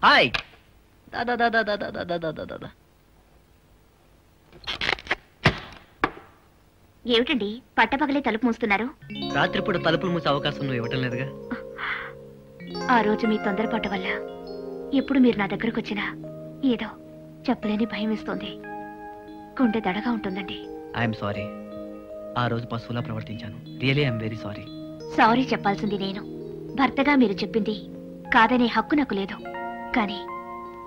Hi. దాదా దాదా దాదా దాదా దాదా దాదా. ఏమిటండి పట్టపగలే తలుపు మూస్తున్నారు? రాత్రిపూట తలుపులు మూసే అవకాశం నువ్వు ఇవ్వటం లేదుగా. ఆ రోజు మీ తొందరపాటు వల్ల ఎప్పుడు మీరు నా దగ్గరకు వచ్చినా ఏదో చెప్పలేని భయం వేస్తోంది. గుండె దడగా ఉంటుందండి. I'm sorry. ఆ రోజు పశువులా ప్రవర్తించాను. Really I'm very sorry. Sorry చెప్పాల్సింది నేను. భర్తగా మీరు చెప్పింది కాదనే హక్కు నాకు లేదు. కానీ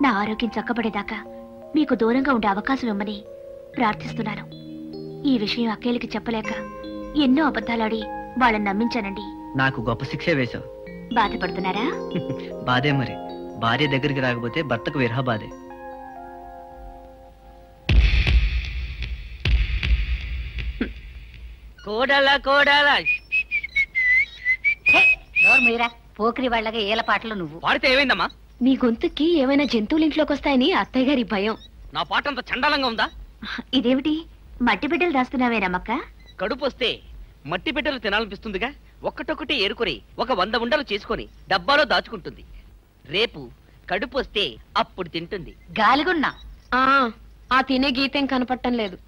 నా ఆరోగ్యం చక్కబడేదాకా మీకు దూరంగా ఉండే అవకాశం ఇవ్వమని ప్రార్థిస్తున్నాను. ఈ విషయం అక్కేలకి చెప్పలేక ఎన్నో అబద్ధాలాడి వాళ్ళని నమ్మించానండి. నాకు గొప్ప శిక్షే వేశావు. బాధపడుతున్నారా? బాధే మరి. భార్య దగ్గరికి రాకపోతే భర్తకు విరహ బాధే. కోడలా కోడలా. మీరా పోకిరి వాళ్ళగా ఏల పాటలు నువ్వు పాడితే ఏమైందమ్మా? మీ గొంతుకి ఏమైనా జంతువులు ఇంట్లోకి వస్తాయని అత్తయ్య గారి భయం. నా పాట అంత చండాలంగా ఉందా? ఇదేమిటి మట్టి బిడ్డలు దాస్తున్నావేనమ్మక్క? కడుపు వస్తే మట్టి బిడ్డలు తినాలనిపిస్తుందిగా. ఒక్కటొక్కటి ఏరుకొని ఒక 100 ఉండలు చేసుకొని డబ్బాలో దాచుకుంటుంది. రేపు కడుపు వస్తే అప్పుడు తింటుంది. గాలిగున్నా ఆ తినే గీతేం కనపడటం లేదు.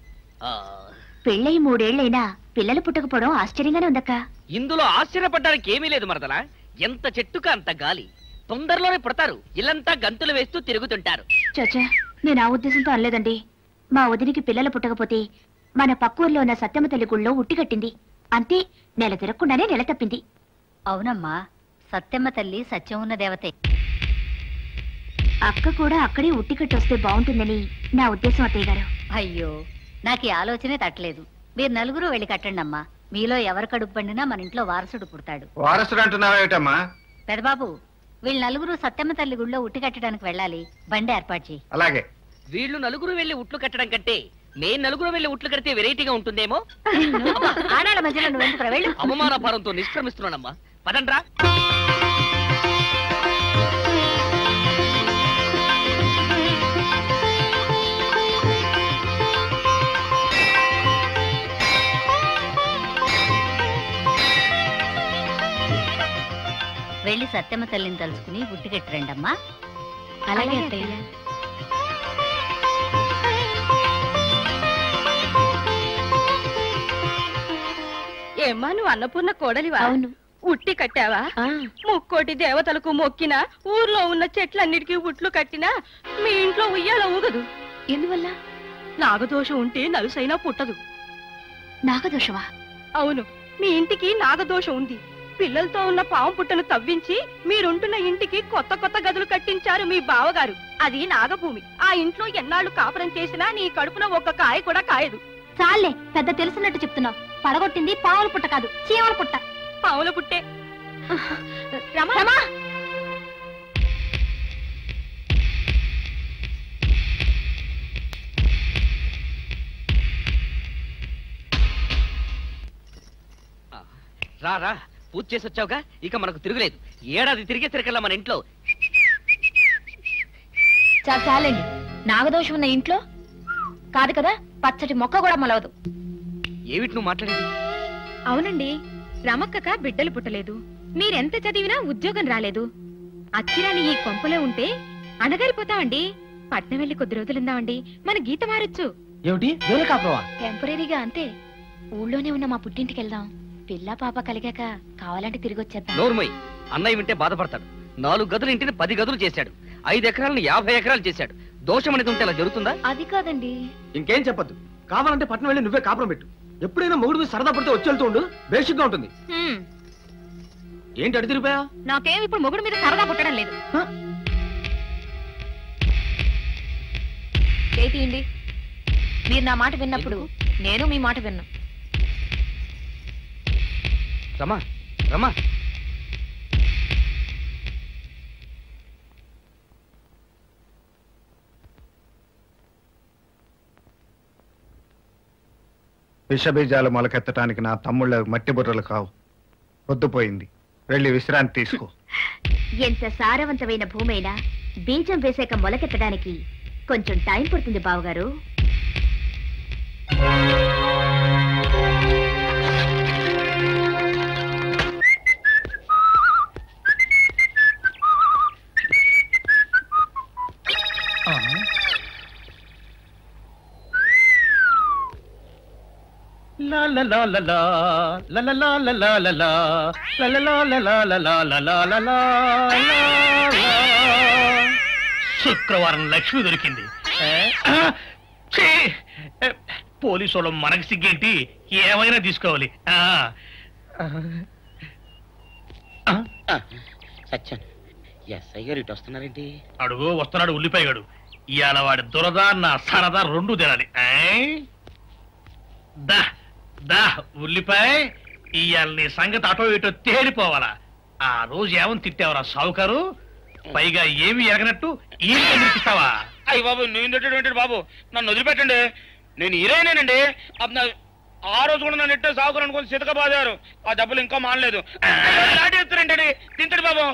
పెళ్ళై 3 ఏళ్లైనా పిల్లలు పుట్టకపోవడం ఆశ్చర్యంగానే ఉందక్క. ఇందులో ఆశ్చర్యపడ్డానికి ఏమీ లేదు మరదలా. ఎంత చెట్టుగా అంత గాలి. తొందరలోనే పుడతారు. ఇల్లంతా గంతులు వేస్తూ తిరుగుతుంటారు. చచ్చా, నేను ఆ ఉద్దేశంతో అనలేదండి. మా వదినికి పిల్లలు పుట్టకపోతే మన పక్కూర్లో ఉన్న సత్యమ్మ తల్లి గుళ్ళో ఉట్టి కట్టింది. అంతే, నెల తిరగకుండానే నెల తప్పింది. అవునమ్మా, సత్యమ్మ తల్లి సత్యం ఉన్న దేవతే. అక్క కూడా అక్కడే ఉట్టి కట్టొస్తే బాగుంటుందని నా ఉద్దేశం అత్తయ్య గారు. అయ్యో, నాకు ఈ ఆలోచనే తట్టలేదు. మీరు నలుగురు వెళ్ళి కట్టండి అమ్మా. మీలో ఎవరు కడుపు పండినా మన ఇంట్లో వారసుడు పుడతాడు. వారసుడు అంటున్నావేటమ్మా? పెదబాబు, వీళ్ళు నలుగురు సత్యమ్మ తల్లి గుళ్ళో ఉట్టి కట్టడానికి వెళ్ళాలి. బండి ఏర్పాటు చేయి. అలాగే. వీళ్ళు నలుగురు వెళ్లి ఉట్లు కట్టడం కంటే నేను నలుగురు వెళ్లి ఉట్లు కడితే వెరైటీగా ఉంటుందేమో. ఆడాళ్ళ మధ్యలో నువ్వు ఎందుకు వెళ్ళు? అవమాన భారంతో నిష్క్రమిస్తున్నానమ్మా. పదండ్రా. వెళ్ళి సత్యమ్మ తల్లిని తలుచుకుని ఉట్టి కట్టిరండమ్మా. అలాగే అత్తయ్య. ఏమ్మా, నువ్వు అన్నపూర్ణ కోడలివా? అవును. ఉట్టి కట్టావా? ముక్కోటి దేవతలకు మొక్కినా, ఊర్లో ఉన్న చెట్లన్నిటికీ ఉట్లు కట్టినా మీ ఇంట్లో ఉయ్యాల ఊగదు. ఎందువల్ల? నాగదోషం ఉంటే నలుసైనా పుట్టదు. నాగదోషమా? అవును, మీ ఇంటికి నాగదోషం ఉంది. పిల్లలతో ఉన్న పాము పుట్టను తవ్వించి మీరుంటున్న ఇంటికి కొత్త కొత్త గదులు కట్టించారు మీ బావగారు. అది నాగభూమి. ఆ ఇంట్లో ఎన్నాళ్ళు కాపురం చేసినా నీ కడుపున ఒక్క కాయ కూడా కాయదు. చాలే, పెద్ద తెలుసున్నట్టు చెప్తున్నావు. పడగొట్టింది పావుల పుట్ట కాదు, చీమల పుట్ట. పావుల పుట్టే. రమా, రా రా, పూజ చేసి వచ్చావుగా, ఇక మనకు తిరుగులేదు. ఏడాది తిరిగే తిరగల మన ఇంట్లో. చాలండి. నాగదోషం ఉన్న ఇంట్లో కాదు కదా పచ్చటి మొక్క కూడా మొలవదు. ఏమిటి నువ్వు మాట్లాడేది? అవునండి, రమక్కక బిడ్డలు పుట్టలేదు. మీరెంత చదివినా ఉద్యోగం రాలేదు. అచ్చిరాని ఈ కొంపలో ఉంటే అణగారిపోతామండి. పట్నం వెళ్ళి కొద్ది రోజులుందామండి, మన గీత మారొచ్చు. ఏమిటి వేరే కాపురమా? టెంపరీగా అంతే. ఊళ్ళోనే ఉన్న మా పుట్టింటికి వెళ్దాం. పిల్ల పాప కలిగాక కావాలంటే తిరిగి వచ్చేద్దాం. నోర్మయ్, అన్నయ్య వింటే బాధపడతాడు. 4 గదులు ఇంటిని 10 గదులు చేశాడు. 5 ఎకరాలను 50 ఎకరాలు చేశాడు. దోషం అనేది ఉంటే అలా జరుగుతుందా? అది కాదండి. ఇంకేం చెప్పద్దు. కావాలంటే పట్నం వెళ్ళి నువ్వే కాపురం పెట్టు. ఎప్పుడైనా మొగుడు మీద సరదా పడితే వచ్చి వెళ్తూ ఉండు. బేసిక్గా ఉంటుంది. ఏంటి అడి తిరిగిపోయా? నాకేం ఇప్పుడు మొగుడు మీద సరదా పుట్టడం లేదు. చేతిండి. మీరు నా మాట విన్నప్పుడు నేను మీ మాట విన్నా. రమా రమా, విషబీజాలు మొలకెత్తడానికి నా తమ్ముళ్ళ మట్టి బుర్రలు కావు. పొద్దుపోయింది, వెళ్ళి విశ్రాంతి తీసుకో. ఎంత సారవంతమైన భూమైనా బీజం వేసాక మొలకెత్తడానికి కొంచెం టైం పడుతుంది బావగారు. శుక్రవారం లక్ష్మి దొరికింది. పోలీసు వాళ్ళు మనకి సిగ్గేంటి, ఏమైనా తీసుకోవాలి. సత్యం ఎస్ఐ గారు ఇటు వస్తున్నారేంటి? అడుగు వస్తున్నాడు ఉల్లిపాయగాడు. ఇవాళ వాడి దురద నా సరదా రెండు తినాలి. దా దా ఉల్లిపాయ, ఇవాళ నీ సంగతి అటో ఇటో తేలిపోవాలా. ఆ రోజు ఏమని తిట్టావరా సావుకారు, పైగా ఏమి ఎరగనట్టు ఈ నిరికిస్తావా? అయ్యి బాబు, నేను తిట్టేటువంటి బాబు, నన్ను వదిలిపెట్టండి. నేను హీరోయినేనండి. ఆ రోజు కూడా నన్ను ఎట్టే సాగుకుని అనుకుని సితకబాదారు. ఆ డబ్బులు ఇంకా మానలేదు. దాటేస్తారంటండి. తింటాడు బాబు.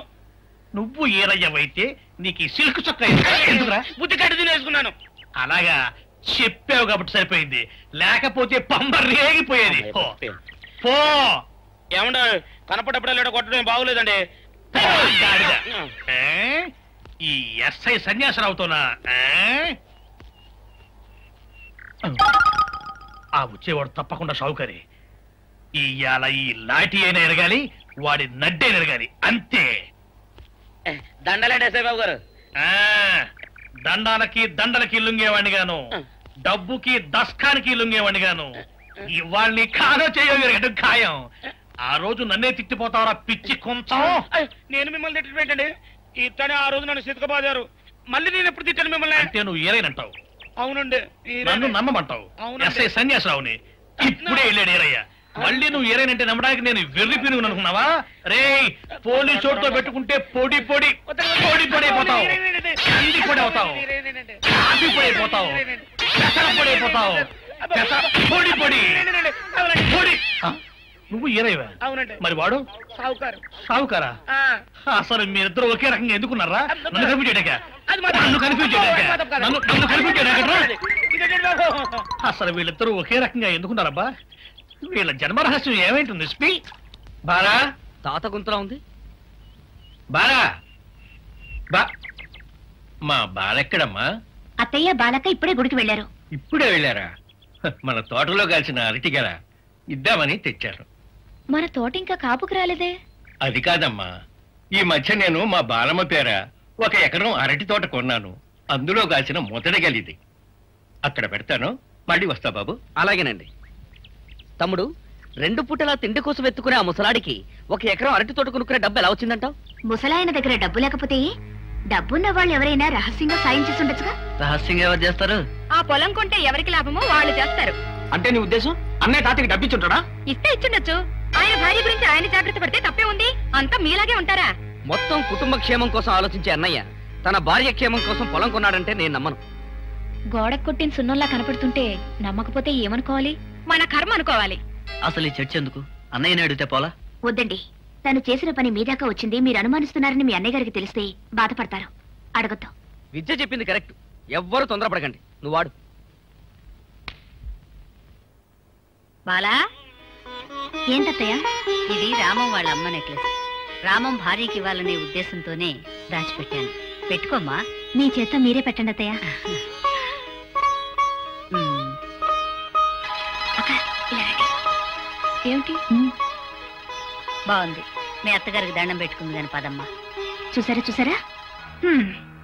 నువ్వు ఏరయ్యవైతే నీకు ఈ సిల్క్ చొక్క ఎందుకురా? బుద్ధి కట్టి తినేసుకున్నాను. అలాగా చెప్పావు కాబట్టి సరిపోయింది, లేకపోతే పంబ రేగిపోయేది. పో. ఏమంటా కనపడప్పుడే కొట్టడం బాగోలేదండి. ఈ ఎస్ఐ సన్యాసరావుతోనా? ఆ వచ్చేవాడు తప్పకుండా షౌకరి. ఇవాళ ఈ లాఠీ అయినా ఎరగాలి, వాడి నడ్డే ఎరగాలి, అంతే. దండలేండి ఎస్ఐ బాబు గారు. దండాలకి దండలకి లొంగేవాడిని గాను, డబ్బుకి దస్కానికి లొంగేవాడిని గాను. ఇవాళ్ళని కాదో చేయగలిగడం ఖాయం. ఆ రోజు నన్నే తిట్టిపోతావరా పిచ్చి కొంచెం. నేను మిమ్మల్ని తిట్టండి. ఇతనే ఆ రోజు నన్ను సితకబాదారు. మళ్ళీ నేను ఎప్పుడు తిట్టాను మిమ్మల్ని? అంటే నువ్వు ఏరైనంటావు. అవునండి. నన్ను నమ్మమంటావు. ఎస్ఐ సన్యాసరావుని ఇప్పుడే వెళ్ళాడు ఏరయ్య. మళ్ళీ నువ్వు ఏరైనంటే నమ్మడానికి నేను వెర్రి పినుగును అనుకున్నావా? రే, పోలీసు చోటుతో పెట్టుకుంటే పొడి పొడి పొడి పొడి అయిపోతావు, కంది పొడి అవుతావు, కాఫీ పొడి అయిపోతావు, పెసర పొడి అయిపోతావు, పొడి పొడి పొడి. నువ్వు ఏరైవా? అవునండి. మరి వాడు సావుకారు. సావుకారా? అసలు మీరిద్దరు ఒకే రకంగా ఎందుకున్నారా? నన్ను కన్ఫ్యూజ్ చేయడాక, నన్ను కన్ఫ్యూజ్ చేయడాక, నన్ను కన్ఫ్యూజ్ చేయడాక. అసలు వీళ్ళిద్దరూ ఒకే రకంగా ఎందుకున్నారబ్బా? వీళ్ళ జన్మరహస్యం ఏమైంటుంది? స్పీ బాలా, తాత గుంతలా ఉంది. బాలా బా, మా బాలెక్కడమ్మా? అత్తయ్య బాలక్క ఇప్పుడే గుడికి వెళ్ళారు. ఇప్పుడే వెళ్ళారా? మన తోటలో కాల్చిన అరటిగల ఇద్దామని తెచ్చారు. మన తోట ఇంకా కాపుకు రాలేదే. అది కాదమ్మా, ఈ మధ్య నేను మా బాలమ్మ పేర 1 ఎకరం అరటి తోట కొన్నాను. అందులో కాల్చిన మొదటి గలిది. అక్కడ పెడతాను, మళ్ళీ వస్తా బాబు. అలాగేనండి. తమ్ముడు, 2 పూటలా తిండి కోసం ఎత్తుకునే ఆ ముసలాడికి 1 ఎకరం అరటి తోట కొనుక్కునే డబ్బు ఎలా వచ్చిందంటావు? ముసలాయన దగ్గర డబ్బు లేకపోతే డబ్బున్న వాళ్ళు ఎవరైనా రహస్యంగా సాయం చేసి ఉండొచ్చుగా. రహస్యంగా ఎవరు చేస్తారు? ఆ పొలం కొంటే ఎవరికి లాభమో వాళ్ళు చేస్తారు. అంటే నీ ఉద్దేశం అన్నయ్య తాతకి డబ్బిచ్చుంటాడా? ఇస్తే ఇచ్చుండొచ్చు. ఆయన భార్య గురించి ఆయన జాగ్రత్త పడితే తప్పే ఉంది. అంతా మీలాగే ఉంటారా? మొత్తం కుటుంబ క్షేమం కోసం ఆలోచించే అన్నయ్య తన భార్య క్షేమం కోసం పొలం కొన్నాడంటే నేను నమ్మను. గోడకు కొట్టిన సున్నంలా కనపడుతుంటే నమ్మకపోతే ఏమనుకోవాలి? మన కర్మ అనుకోవాలి. అసలు ఈ చర్చ ఎందుకు? అన్నయ్యని అడిగితే పోలా? వద్దండి, తను చేసిన పని మీదాకా వచ్చింది. మీరు అనుమానిస్తున్నారని మీ అన్నయ్య గారికి తెలిస్తే బాధపడతారు. అడగద్దు. విద్య చెప్పింది కరెక్ట్. ఎవ్వరు తొందరపడకండి. నువ్వు వాడు. బాలా, ఏంటత్తయ్య? ఇది రామం వాళ్ళ అమ్మ నెక్లెస్. రామం భార్యకి ఇవ్వాలనే ఉద్దేశంతోనే దాచిపెట్టాను. పెట్టుకోమ్మా. మీ చేత మీరే పెట్టండి అత్తయ్య. అక్క, ఇలా రండి. ఏమిటి? బాగుంది. మీ అత్తగారికి దండం పెట్టుకుంది కాని పదమ్మా. చూసారా చూసారా,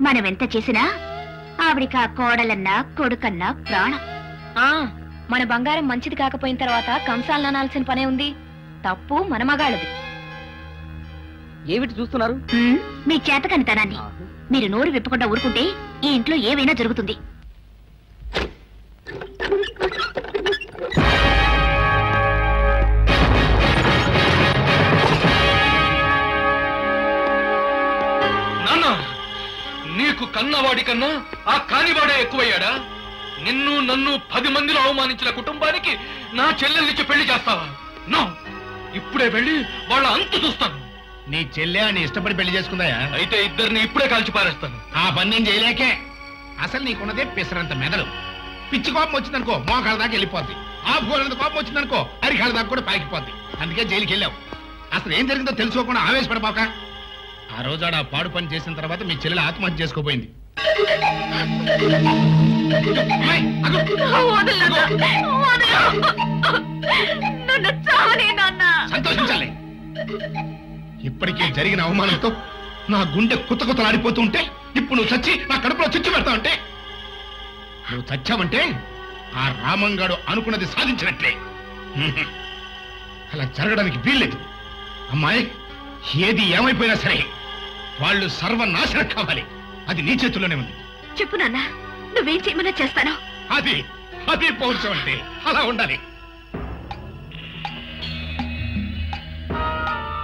మనం ఎంత చేసినా ఆవిడికి ఆ కోడలన్నా కొడుకన్నా ప్రాణం. మన బంగారం మంచిది కాకపోయిన తర్వాత కంసాలను అనాల్సిన పనే ఉంది. తప్పు మన మగాళ్ళది. ఏమిటి చూస్తున్నారు? మీ చేతకనితనాన్ని. మీరు నోరు విప్పకుండా ఊరుకుంటే ఈ ఇంట్లో ఏవైనా జరుగుతుంది. నీకు కన్నవాడి కన్నా ఆ కానివాడే ఎక్కువయ్యాడా? నిన్ను నన్ను 10 మందిలో అవమానించిన కుటుంబానికి నా చెల్లెల్నిచ్చి పెళ్లి చేస్తావా? నో, ఇప్పుడే వెళ్ళి వాళ్ళ అంతు చూస్తాను. నీ చెల్లె అని ఇష్టపడి పెళ్లి చేసుకుందా? అయితే ఇద్దరిని ఇప్పుడే కాల్చి పారేస్తాను. ఆ పని నేను చేయలేకే. అసలు నీకున్నదే పిసరంత మెదడు. పిచ్చి కోపం వచ్చిందనుకో మోకాళ్ళ దాకా వెళ్ళిపోద్ది. ఆ భూలంత కోపం వచ్చిందనుకో అరికాళ్ళ దాకా కూడా పాకిపోద్ది. అందుకే జైలుకి వెళ్ళావు. అసలు ఏం జరిగిందో తెలుసుకోకుండా ఆవేశపడపాక. ఆ రోజు ఆడ పాడు పని చేసిన తర్వాత మీ చెల్లెలు ఆత్మహత్య చేసుకోపోయింది. నన్ను చావలే నాన్న. సంతోషించాలి. ఇప్పటికే జరిగిన అవమానంతో నా గుండె కుత్త కుత్తలాడిపోతూ ఉంటే ఇప్పుడు నువ్వు చచ్చి నా కడుపులో చిచ్చు పెడతా ఉంటే నువ్వు చచ్చావంటే ఆ రామంగాడు అనుకున్నది సాధించినట్లే. అలా జరగడానికి వీల్లేదు. అమ్మాయి, ఏది ఏమైపోయినా సరే వాళ్ళు సర్వనాశనం కావాలి. అది నీ చేతుల్లోనే ఉంది. చెప్పు నాన్న, నువ్వేం చేయమన్నా చేస్తాను. అది అది పౌరుషం అంటే అలా ఉండాలి.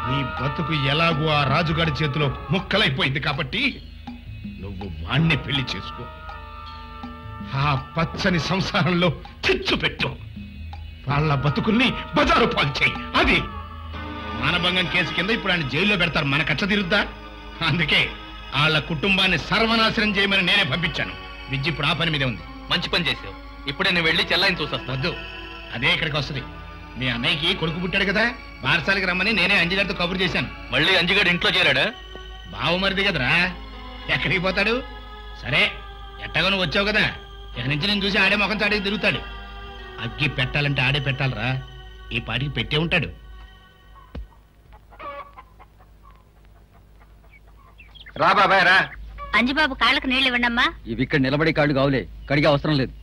నీ బతుకు ఎలాగూ ఆ రాజుగారి చేతిలో ముక్కలైపోయింది కాబట్టి నువ్వు వాణ్ణి పెళ్లి చేసుకో. ఆ పచ్చని సంసారంలో చిచ్చు పెట్టు. వాళ్ళ బతుకుల్ని బజారు పాలు చేయి. అది మానభంగం కేసు కింద ఇప్పుడు ఆయన జైల్లో పెడతారు. మన కచ్చ తిరుద్దా? అందుకే వాళ్ళ కుటుంబాన్ని సర్వనాశనం చేయమని నేనే పంపించాను. విద్య ఇప్పుడు ఆ పని మీదే ఉంది. మంచి పని చేసావు. ఇప్పుడే నేను వెళ్ళి చెల్లాయిని చూసొస్తా. వద్దు, అదే ఇక్కడికి వస్తుంది. మీ అన్నయ్యకి కొడుకు పుట్టాడు కదా, బారసాలకి రమ్మని నేనే అంజిగారితో కబురు చేశాను. మళ్ళీ అంజిగాడు ఇంట్లో చేరాడా? బావమరిది కదరా, ఎక్కడికి పోతాడు? సరే, ఎట్టగా నువ్వు వచ్చావు కదా, ఇక నుంచి నేను చూసి ఆడే ముఖం చాడే తిరుగుతాడు. అగ్గి పెట్టాలంటే ఆడే పెట్టాలరా. ఈ పాటికి పెట్టే ఉంటాడు. రా బాబాయ్ రా. అంజిబాబు కాళ్ళకు నీళ్ళు ఇవ్వండమ్మా. ఇవి ఇక్కడ నిలబడి కాళ్ళు కావులే, కడిగే అవసరం లేదు.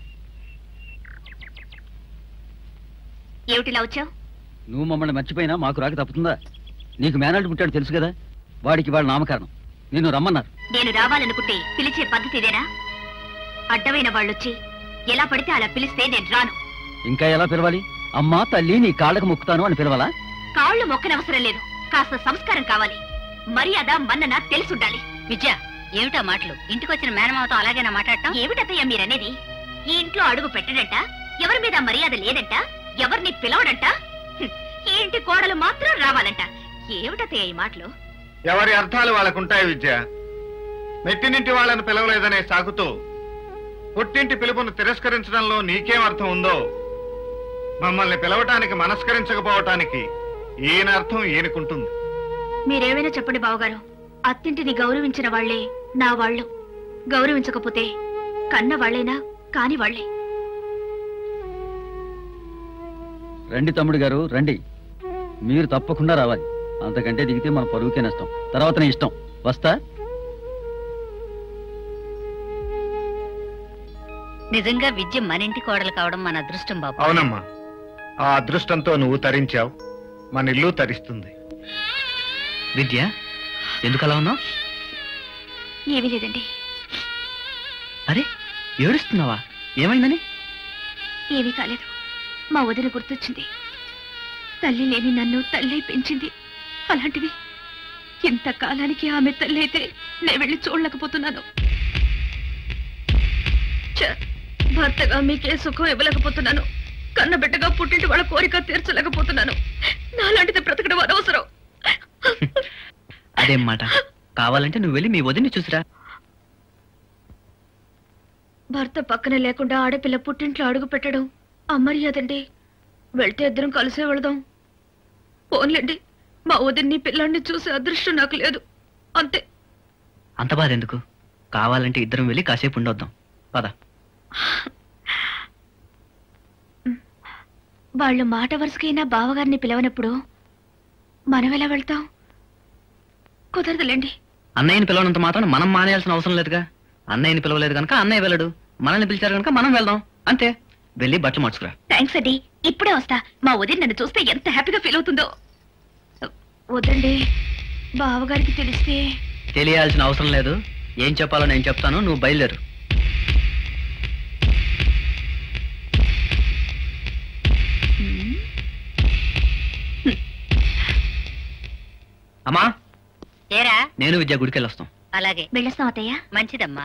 ఏమిటిలా వచ్చావు? నువ్వు మమ్మల్ని మర్చిపోయినా మాకు రాక తప్పుతుందా? నీకు మేనాడు పుట్టాడు తెలుసు కదా, వాడికి వాళ్ళ నామకరణం. నిన్ను రమ్మన్నారు. నేను రావాలనుకుంటే పిలిచే పద్ధతి ఇదేనా? అడ్డమైన వాళ్ళొచ్చి ఎలా పడితే అలా పిలిస్తే నేను రాను. ఇంకా ఎలా పిలవాలి? అమ్మా తల్లి నీ కాళ్ళకు మొక్కుతాను అని పిలవాలా? కాళ్ళు మొక్కనవసరం లేదు, కాస్త సంస్కారం కావాలి. మర్యాద మన్నన తెలుసుండాలి. విద్య, ఏమిటా మాటలు? ఇంటికొచ్చిన మేనమావతో అలాగేనా మాట్లాడటం? ఏమిటత్తయ్య మీరనేది? ఈ ఇంట్లో అడుగు పెట్టడంట, ఎవరి మీద మర్యాద లేదంట, ఎవరిని పిలవడంట, ఈ ఇంటి కోడలు మాత్రం రావాలంట. ఏమిటత్తయ్య ఈ మాటలు? ఎవరి అర్థాలు వాళ్ళకుంటాయి విద్య. మెట్టినింటి వాళ్ళని పిలవలేదనే సాగుతూ పుట్టింటి పిలుపును తిరస్కరించడంలో నీకేం అర్థం ఉందో, మమ్మల్ని పిలవటానికి మనస్కరించకపోవటానికి ఈయన అర్థం ఈయనకుంటుంది. మీరేమైనా చెప్పండి బావగారు, అత్తింటిని గౌరవించిన వాళ్లే నా వాళ్ళు, గౌరవించకపోతే కన్న వాళ్లేనా కాని వాళ్లే. రండి తమ్ముడు గారు రండి, మీరు తప్పకుండా రావాలి. అంతకంటే దిగితే మన పరువుకే నష్టం. తర్వాత నీ ఇష్టం. వస్తా. నిజంగా విద్య మన ఇంటి కోడలు కావడం మన అదృష్టం బాబు. అవునమ్మా, ఆ అదృష్టంతో నువ్వు తరించావు, మన ఇల్లు తరిస్తుంది. విద్య, ఎందుకు అలా ఉన్నావు? ఏమీ లేదండి. అరే, ఏడుస్తున్నావా? ఏమైందని? ఏమీ కాలేదు. మా వదిన గుర్తొచ్చింది. తల్లి లేని నన్ను తల్లే పెంచింది. అలాంటిది ఇంతకాలానికి ఆమె తల్లి అయితే నేను వెళ్ళి చూడలేకపోతున్నాను. భర్తగా మీకే సుఖం ఇవ్వలేకపోతున్నాను. కన్నబిడ్డగా పుట్టింటి వాళ్ళ కోరిక తీర్చలేకపోతున్నాను. నాలాంటిది బ్రతకడం అనవసరం. అదేం మాట? కావాలంటే నువ్వు వెళ్ళి మీ వదిని చూసిరా. భర్త పక్కన లేకుండా ఆడపిల్ల పుట్టింట్లో అడుగు పెట్టడం అమర్యాదండి. వెళ్తే ఇద్దరం కలిసే వెళదాం. పోన్లేండి, మా వదిన్ని పిల్లాన్ని చూసే అదృష్టం నాకు లేదు, అంతే. అంత బాధ ఎందుకు? కావాలంటే ఇద్దరం వెళ్ళి కాసేపు ఉండొద్దాం. పద. వాళ్ళు మాట వరుసకైనా బావగారిని పిలవనప్పుడు మనం ఎలా వెళ్తాం? కుదరదులేండి. అన్నయ్యని పిలవనంత మాత్రం మనం మానేయాల్సిన అవసరం లేదుగా. అన్నయ్యని పిలవలేదు కనుక అన్నయ్య వెళ్ళడు, మనల్ని పిలిచారు కనుక మనం వెళ్దాం, అంతే. వెళ్ళి బట్టలు మార్చుకురా. థ్యాంక్స్ అండి, ఇప్పుడే వస్తా. మా వదిన నన్ను చూస్తే ఎంత హ్యాపీగా ఫీల్ అవుతుందో. వద్దండి, బావగారికి తెలిస్తే. తెలియాల్సిన అవసరం లేదు. ఏం చెప్పాలో నేను చెప్తాను, నువ్వు బయలుదేరు. అమ్మా, ఏరా? నేను విద్య గుడికెళ్ళి వస్తాం. అలాగే వెళ్ళొస్తాం అత్తయ్య. మంచిదమ్మా.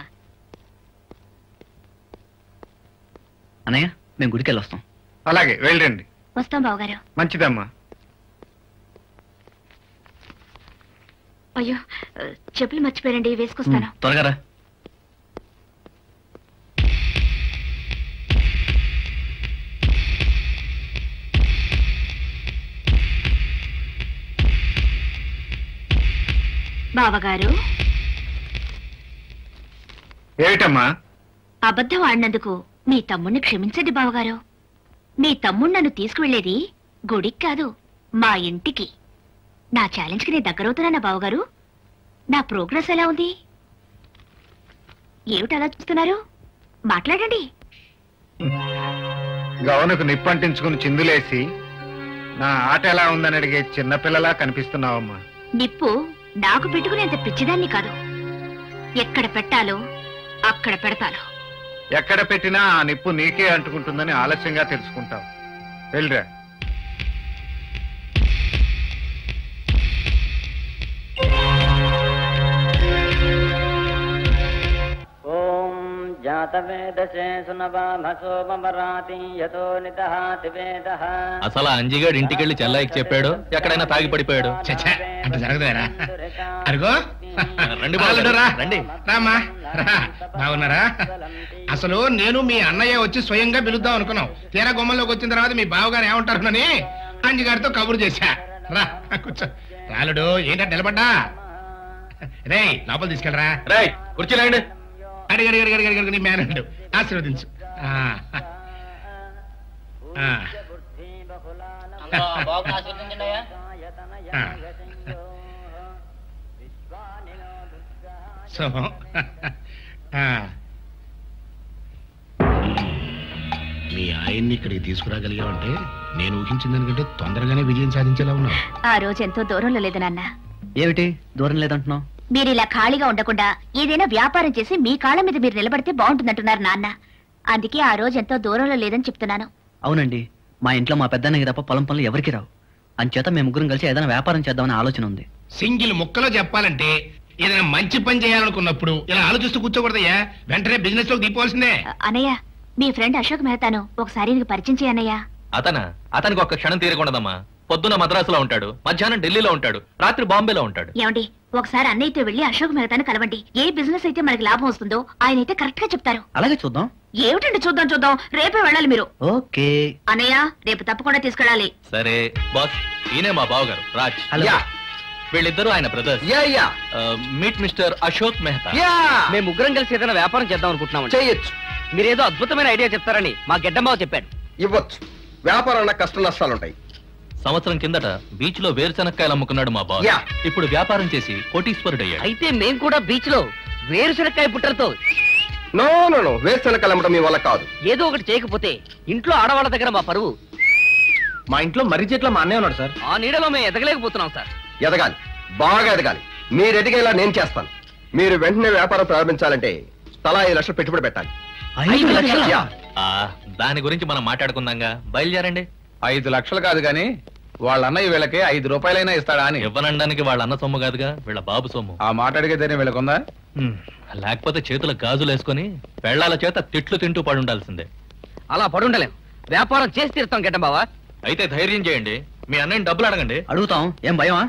అన్నయ్య, మేము గుడికెళ్ళి వస్తాం. అలాగే వెళ్ళండి. వస్తాం బావగారు. మంచిదమ్మా. అయ్యో, చెప్పులు మర్చిపోయారండి, వేసుకొస్తాను. త్వరగా రా. బావగారు, ఏమిటమ్మా? అబద్ధం ఆడినందుకు మీ తమ్ముడిని క్షమించండి బావగారు. మీ తమ్ముడు నన్ను తీసుకువెళ్లేది గుడికి కాదు, మా ఇంటికి. నా ఛాలెంజ్కి నేను దగ్గరవుతున్నానా బావగారు? నా ప్రోగ్రెస్ ఎలా ఉంది? ఏమిటి అలా చూస్తున్నారు? మాట్లాడండి. గవనకు నిప్పంటించుకుని చిందులేసి నా ఆట ఎలా ఉందని అడిగే చిన్నపిల్లలా కనిపిస్తున్నావమ్మా. నిప్పు నాకు పెట్టుకునేంత పిచ్చిదాన్ని కాదు. ఎక్కడ పెట్టాలో అక్కడ పెడతాను. ఎక్కడ పెట్టినా ఆ నిప్పు నీకే అంటుకుంటుందని ఆలస్యంగా తెలుసుకుంటావు. వెళ్ళిరా. అసలు అంజిగాడు ఇంటికెళ్ళి చెల్లాయికి చెప్పాడు, ఎక్కడైనా తాగి పడిపోయాడు. అంటే జరగదేరా? అరుగో రండి రండి, రామా రా. బాగున్నారా? అసలు నేను మీ అన్నయ్య వచ్చి స్వయంగా పిలుద్దాం అనుకున్నాం. తీరా గుమ్మంలోకి వచ్చిన తర్వాత మీ బావగారు ఏమంటారునని అంజిగారితో కబురు చేశా. రా కూర్చో. రాలుడు ఏంటంటే నిలబడ్డా? రే లోపల తీసుకెళ్ళరా. రే కూర్చోలేండి. అడిగడిగడిగడిగడి నీ మేనడు ఆశీర్వదించు. సో మీ ఆయన్ని ఇక్కడికి తీసుకురాగలిగావంటే నేను ఊహించిన దానికంటే తొందరగానే విజయం సాధించేలా ఉన్నా. ఆ రోజు ఎంతో దూరంలో లేదు నాన్న. ఏమిటి దూరం లేదంటున్నావు? మీరు ఇలా ఖాళీగా ఉండకుండా ఏదైనా వ్యాపారం చేసి మీ కాళ్ళ మీద మీరు నిలబడితే బాగుంటుందంటున్నారు నాన్న. అందుకే ఆ రోజు ఎంతో దూరంలో లేదని చెప్తున్నాను. అవునండి, మా ఇంట్లో మా పెద్దన్నయ్య తప్ప పొలం పనులు ఎవరికి రావు. అంచేత మేము ముగ్గురం కలిసి ఏదైనా వ్యాపారం చేద్దామని ఆలోచన ఉంది. సింగిల్ ముక్కలో చెప్పాలంటే ఏదైనా మంచి పని చేయాలనుకున్నప్పుడు ఇలా ఆలోచిస్తూ కూర్చోకూడదయ్యా. వెంటనే బిజినెస్ లోకి దిగిపోవాల్సిందే. అన్నయ్య, మీ ఫ్రెండ్ అశోక్ మెహతాను ఒకసారి నీకు పరిచయం చేయన్నయ్య. అతనికి ఒక్క క్షణం తీరకుండదమ్మా. పొద్దున మద్రాసులో ఉంటాడు, మధ్యాహ్నం ఢిల్లీలో ఉంటాడు, రాత్రి బాంబేలో ఉంటాడు. ఏమండి, ఒకసారి అన్నయ్యతో వెళ్లి అశోక్ మెహతాను కలవండి. ఏ బిజినెస్ అయితే మనకి లాభం వస్తుందో ఆయన అయితే కరెక్ట్ గా చెప్తారు. అలాగే చూద్దాం. ఏమిటండి చూద్దాం రేపే వెళ్ళాలి మీరు. ఓకే అన్నయ్య, రేపు తప్పకుండా తీసుకెళ్ళాలి. సరే బాస్, ఈయనే మా బావగారు రాజ్. వీళ్ళిద్దరూ ఆయన brothers. Meet mister Ashok Mehta. మేము ముగ్గురం కలిసి ఏదైనా వ్యాపారం చేద్దాం అనుకుంటున్నాం. చేయొచ్చు. మీరేదో అద్భుతమైన ఐడియా చెప్తారని మా గెడ్డంబావ చెప్పాడు. ఇవ్వచ్చు. వ్యాపారం అన్న కష్ట నష్టాలుంటాయి. సంవత్సరం కిందట బీచ్ లో వేరుశనక్కాయలు అమ్ముకున్నాడు మా బావ. ఇప్పుడు వ్యాపారం చేసి కోటీశ్వరుడయ్యాడు. అయితే మేం కూడా బీచ్ లో వేరుశనక్కాయ పుట్టలతో నో వేరుశనక్కాయలు అమ్మడం మీ వల్ల కాదు. ఏదో ఒకటి చేయకపోతే ఇంట్లో ఆడవాళ్ళ దగ్గర మా పరువు. మా ఇంట్లో మర్రి చెట్లో మా అన్నయ్య ఉన్నాడు సార్. ఆ నీడలో మేము ఎదగలేకపోతున్నాం సార్. ఎదగాలి, బాగా ఎదగాలి. మీరు ఎదిగేలా నేను చేస్తాను. మీరు వెంటనే వ్యాపారం ప్రారంభించాలంటే తలా 5 లక్షలు పెట్టుబడి పెట్టాలి. 5 లక్షలా? దాని గురించి మనం మాట్లాడుకుందాంగా. బయలుదేరండి. 5 లక్షలు కాదు గాని వాళ్ళ అన్నయ్య వీళ్ళకి 5 రూపాయలైనా ఇస్తాడా అని. ఇవ్వనడానికి వాళ్ళ అన్న సొమ్ము కాదుగా, వీళ్ళ బాబు సొమ్ము. ఆ మాట అడిగేదేనే వీళ్ళకుందా? లేకపోతే చేతుల గాజులు వేసుకుని పెళ్లాల చేత తిట్లు తింటూ పడుండాల్సిందే. అలా పడుండలేం. వ్యాపారం చేసి తీరుతాం గెడ్డంబావా. అయితే ధైర్యం చేయండి, మీ అన్నయ్యని డబ్బులు అడగండి. అడుగుతాం. ఏం భయమా?